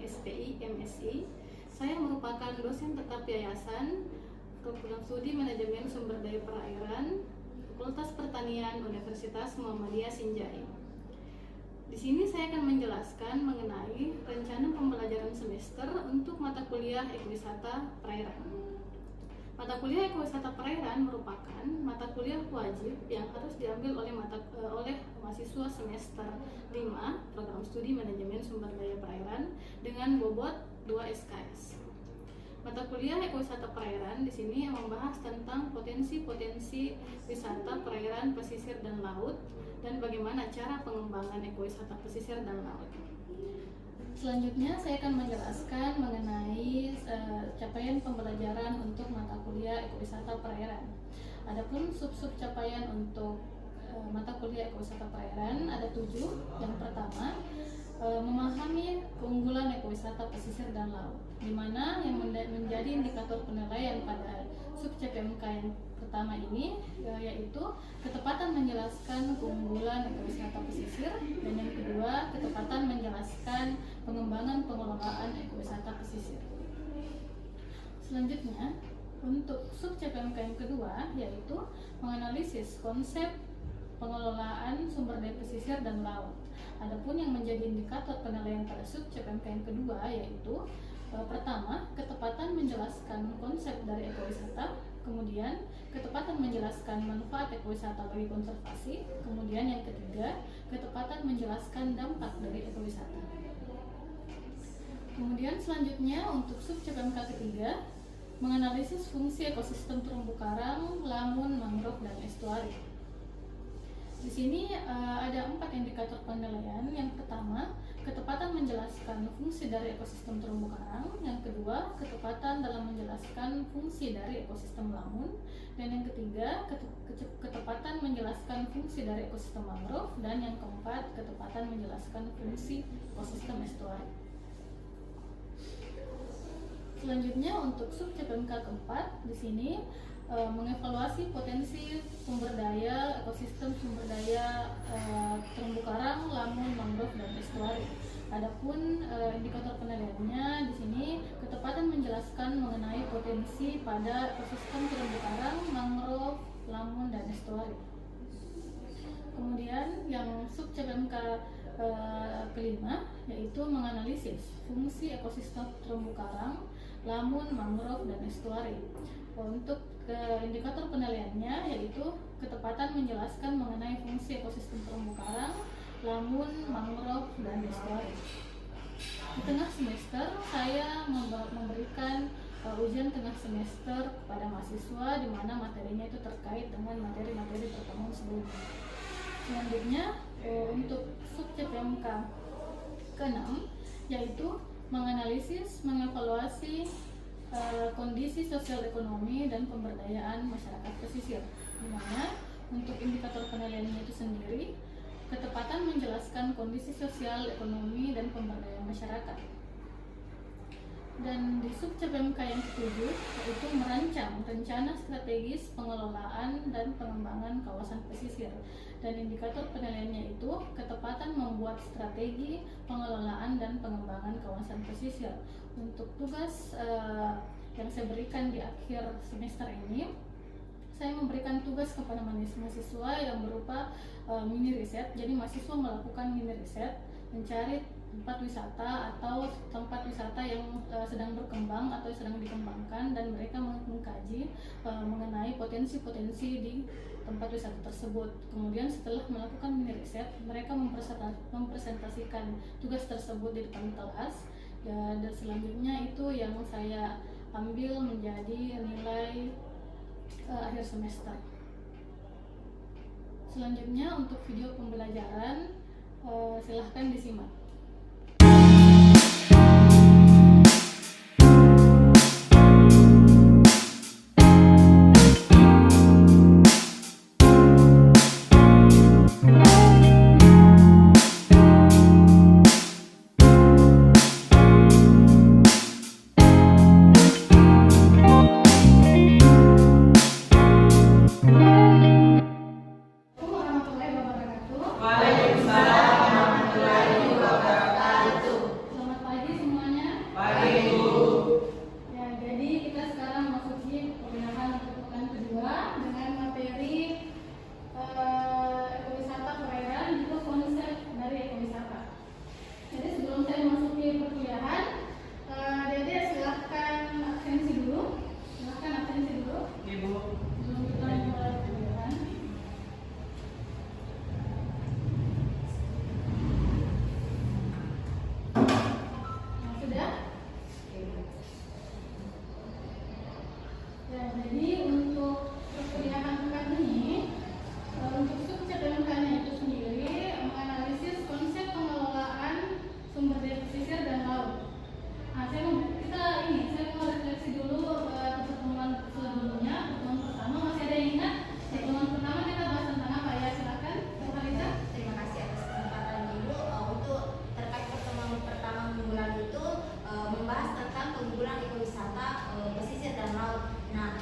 SPI, MSI. Saya merupakan dosen tetap yayasan program studi manajemen sumber daya perairan Fakultas Pertanian Universitas Muhammadiyah Sinjai. Di sini saya akan menjelaskan mengenai rencana pembelajaran semester untuk mata kuliah ekowisata perairan. Mata kuliah ekowisata perairan merupakan mata kuliah wajib yang harus diambil oleh mahasiswa semester 5 program studi manajemen sumber daya perairan dengan bobot 2 SKS. Mata kuliah ekowisata perairan di sini membahas tentang potensi-potensi wisata perairan, pesisir dan laut dan bagaimana cara pengembangan ekowisata pesisir dan laut. Selanjutnya saya akan menjelaskan mengenai capaian pembelajaran untuk mata kuliah ekowisata perairan. Adapun sub-sub capaian untuk mata kuliah ekowisata perairan ada 7. Yang pertama, memahami keunggulan ekowisata pesisir dan laut, di mana yang menjadi indikator penilaian pada sub CPMK yang pertama ini yaitu ketepatan menjelaskan keunggulan ekowisata pesisir, dan yang kedua ketepatan menjelaskan pengembangan pengelolaan ekowisata pesisir. Selanjutnya untuk sub CPMK yang kedua yaitu menganalisis konsep pengelolaan sumber daya pesisir dan laut. Adapun yang menjadi indikator penilaian pada sub CPMK yang kedua yaitu pertama, ketepatan menjelaskan konsep dari ekowisata, kemudian ketepatan menjelaskan manfaat ekowisata bagi konservasi, kemudian yang ketiga, ketepatan menjelaskan dampak dari ekowisata. Kemudian selanjutnya untuk sub CPMK ketiga, menganalisis fungsi ekosistem terumbu karang, lamun, mangrove, dan estuari. Di sini ada 4 indikator penilaian. Yang pertama, ketepatan menjelaskan fungsi dari ekosistem terumbu karang. Yang kedua, ketepatan dalam menjelaskan fungsi dari ekosistem lamun. Dan yang ketiga, ketepatan menjelaskan fungsi dari ekosistem mangrove. Dan yang keempat, ketepatan menjelaskan fungsi ekosistem estuari. Selanjutnya untuk sub CPMK keempat, di sini mengevaluasi potensi sumber daya, ekosistem sumber daya terumbu karang, lamun, mangrove, dan estuari. Adapun indikator penilaiannya di sini ketepatan menjelaskan mengenai potensi pada ekosistem terumbu karang, mangrove, lamun, dan estuari. Kemudian yang sub CPMK kelima yaitu menganalisis fungsi ekosistem terumbu karang, lamun, mangrove, dan estuari. Untuk indikator penilaiannya yaitu ketepatan menjelaskan mengenai fungsi ekosistem terumbu karang, lamun, mangrove, dan estuari. Di tengah semester saya memberikan ujian tengah semester kepada mahasiswa di mana materinya itu terkait dengan materi-materi pertemuan sebelumnya. Selanjutnya untuk sub CPMK ke-6 yaitu menganalisis, mengevaluasi kondisi sosial ekonomi dan pemberdayaan masyarakat pesisir, di mana untuk indikator penilaiannya itu sendiri ketepatan menjelaskan kondisi sosial ekonomi dan pemberdayaan masyarakat. Dan di sub CPMK yang ke-7 yaitu merancang rencana strategis pengelolaan dan pengembangan kawasan pesisir, dan indikator penilaiannya itu ketepatan membuat strategi pengelolaan dan pengembangan kawasan pesisir. Untuk tugas yang saya berikan di akhir semester ini, saya memberikan tugas kepada mahasiswa yang berupa mini riset. Jadi mahasiswa melakukan mini riset, mencari tempat wisata atau tempat wisata yang sedang berkembang atau sedang dikembangkan, dan mereka mengkaji mengenai potensi-potensi di tempat wisata tersebut. Kemudian setelah melakukan mini riset, mereka mempresentasikan tugas tersebut di depan kelas, dan selanjutnya itu yang saya ambil menjadi nilai akhir semester. Selanjutnya untuk video pembelajaran silahkan disimak. sudah? Ya, jadi untuk perkuliahan pekan ini, untuk subjek PMK-nya itu sendiri menganalisis konsep pengelolaan sumber daya pesisir dan laut. Nah, saya mau refleksi dulu pertemuan sebelumnya. Pertemuan pertama masih ada yang ingat? Pertemuan pertama kita bahas tentang apa ya? Silakan, Bu Kalisa. Terima kasih atas kesempatan Ibu. Untuk terkait pertemuan pertama minggu lalu itu membahas tentang pengumpulan ekowisata pesisir dan laut. Nah,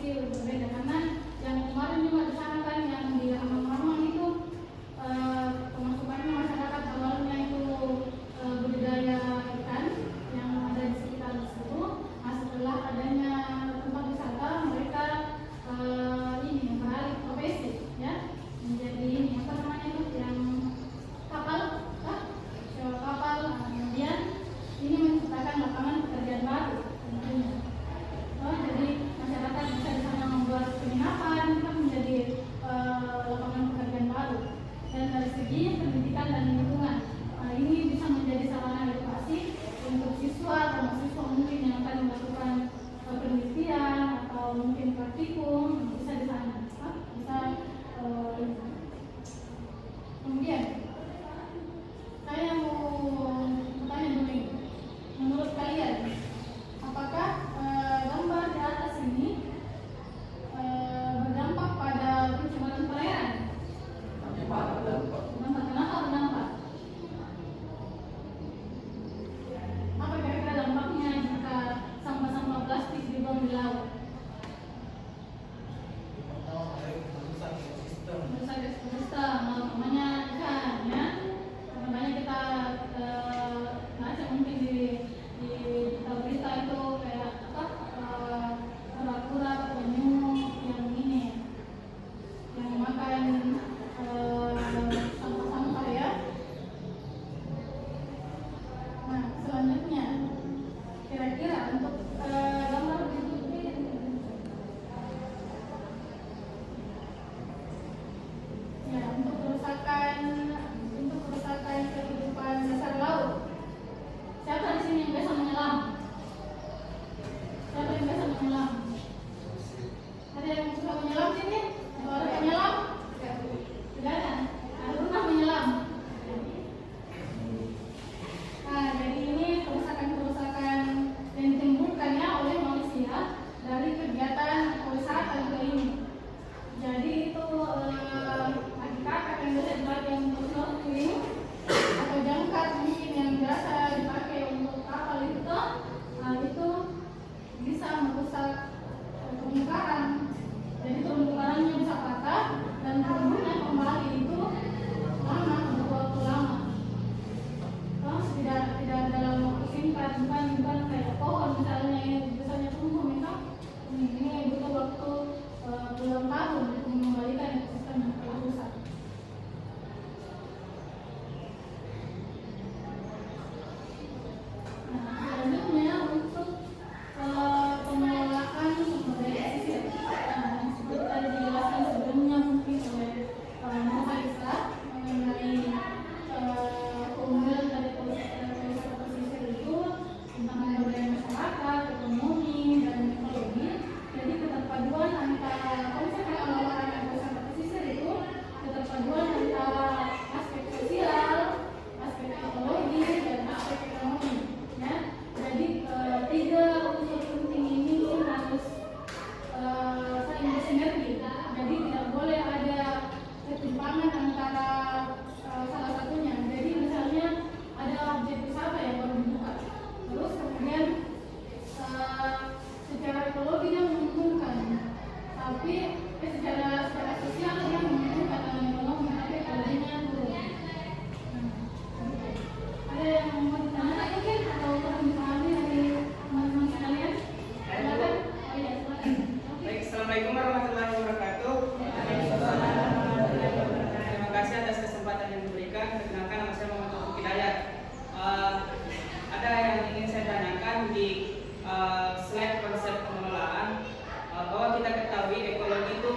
pasti berbeda, karena yang kemarin juga di sana kan yang di Hamang-Hamang itu pemasukannya masyarakat awalnya itu budidaya ikan yang ada di sekitar situ. Nah, setelah adanya tempat wisata, mereka ini beralih profesi ya, menjadi ini apa namanya itu yang kapal, sewa kapal. Nah, kemudian ini menciptakan lapangan pekerjaan baru tentunya. Jadi masyarakat bisa di sana membuat penginapan, itu menjadi lapangan pekerjaan baru. Dan dari segi pendidikan dan lingkungan, ini bisa menjadi sarana edukasi untuk siswa atau mahasiswa mungkin yang akan melakukan penelitian atau mungkin praktikum, bisa di sana, bisa. Kemudian saya mau bertanya dulu, menurut kalian apakah gambar di atas ini berdampak pada pencemaran perairan? Berdampak. Kenapa berdampak? Apa kira-kira dampaknya jika sampah-sampah plastik dibuang di laut? Merusak ekosistem, namanya ikan ya. Makanya kita baca mungkin di berita itu kayak apa, kura-kura, penyu yang ini yang makan sampah-sampah ya. Nah, selanjutnya kira-kira untuk gambar berikutnya ya, untuk kerusakan kehidupan dasar laut. Siapa di sini yang biasa menyelam? Siapa yang biasa menyelam? Ada yang suka menyelam sini? Atau ada penyelam? Tidak ada. Ada pernah menyelam? Nah, jadi ini kerusakan-kerusakan yang ditimbulkan ya oleh manusia dari kegiatan wisata juga ini. Jadi itu kakak yang biasa dipakai untuk snorkeling atau jangkar mungkin yang biasa dipakai untuk kapal itu bisa merusak terumbu karang. Jadi terumbu karangnya bisa patah dan terumbunya kembali itu lama, butuh waktu lama. Tidak dalam waktu singkat, bukan kayak pohon misalnya yang biasanya tumbuh memang ini butuh waktu puluhan tahun untuk mengembalikan ekosistem yang telah rusak. Nah, selanjutnya untuk pengelolaan sumber daya pesisir. Nah, seperti tadi dijelaskan sebelumnya mungkin oleh Muhaisa mengenai keunggulan dari pariwisata pesisir itu tentang sumber daya masyarakat, ekonomi, dan ekologi. Jadi keterpaduan antara konsep pengelolaan pariwisata pesisir itu keterpaduan antara aspek sosial, aspek ekologi, dan aspek ekonomi. Ya, jadi tiga unsur penting ini harus saling bersinergi. Jadi tidak boleh ada ketimpangan antara salah satunya. Jadi misalnya ada objek wisata yang baru dibuka, terus kemudian secara ekologi dia menguntungkan, tapi secara sosial dia menguntungkan dalam ekonomi, tapi ekologinya turun. Ada yang mau ditanyakan mungkin atau kurang dipahami dari teman-teman sekalian? Silakan. Oh iya, silakan. Baik, assalamualaikum warahmatullahi wabarakatuh. Terima kasih atas kesempatan yang diberikan. Perkenalkan, nama saya Muhammad Taufik Hidayat. Ada yang ingin saya tanyakan di slide konsep pengelolaan, bahwa kita ketahui ekologi itu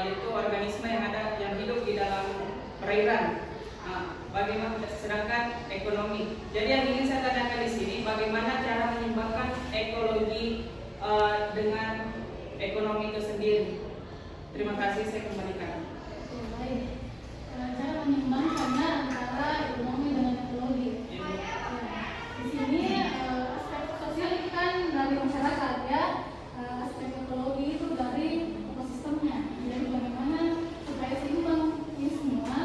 yaitu organisme yang hidup di dalam perairan. Bagaimana sedangkan ekonomi. Jadi yang ingin saya tanyakan di sini, bagaimana cara menyeimbangkan ekologi dengan ekonomi itu sendiri. Terima kasih, saya kembalikan. Baik. Cara menyeimbangkannya antara ekonomi dengan ekologi. Di sini aspek sosial itu kan dari masyarakat ya, aspek ekologi itu dari ekosistemnya. Jadi bagaimana supaya seimbang ini semua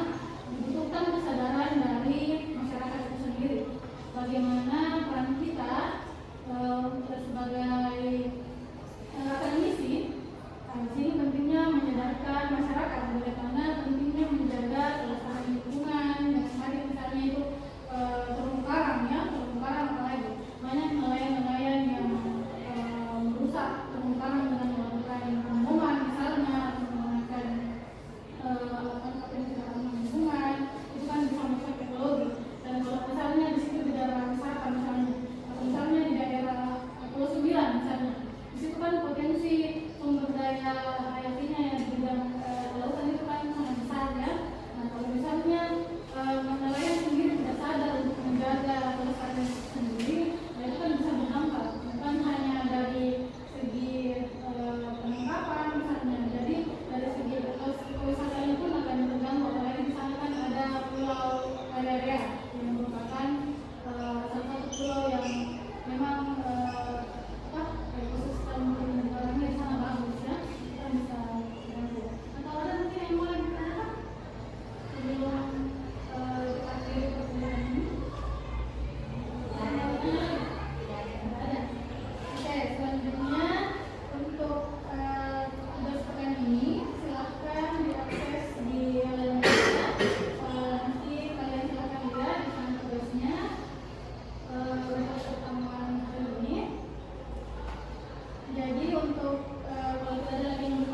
dibutuhkan kesadaran dari masyarakat itu sendiri. Bagaimana peran kita sebagai akademisi untuk kalau tidak ada lagi yang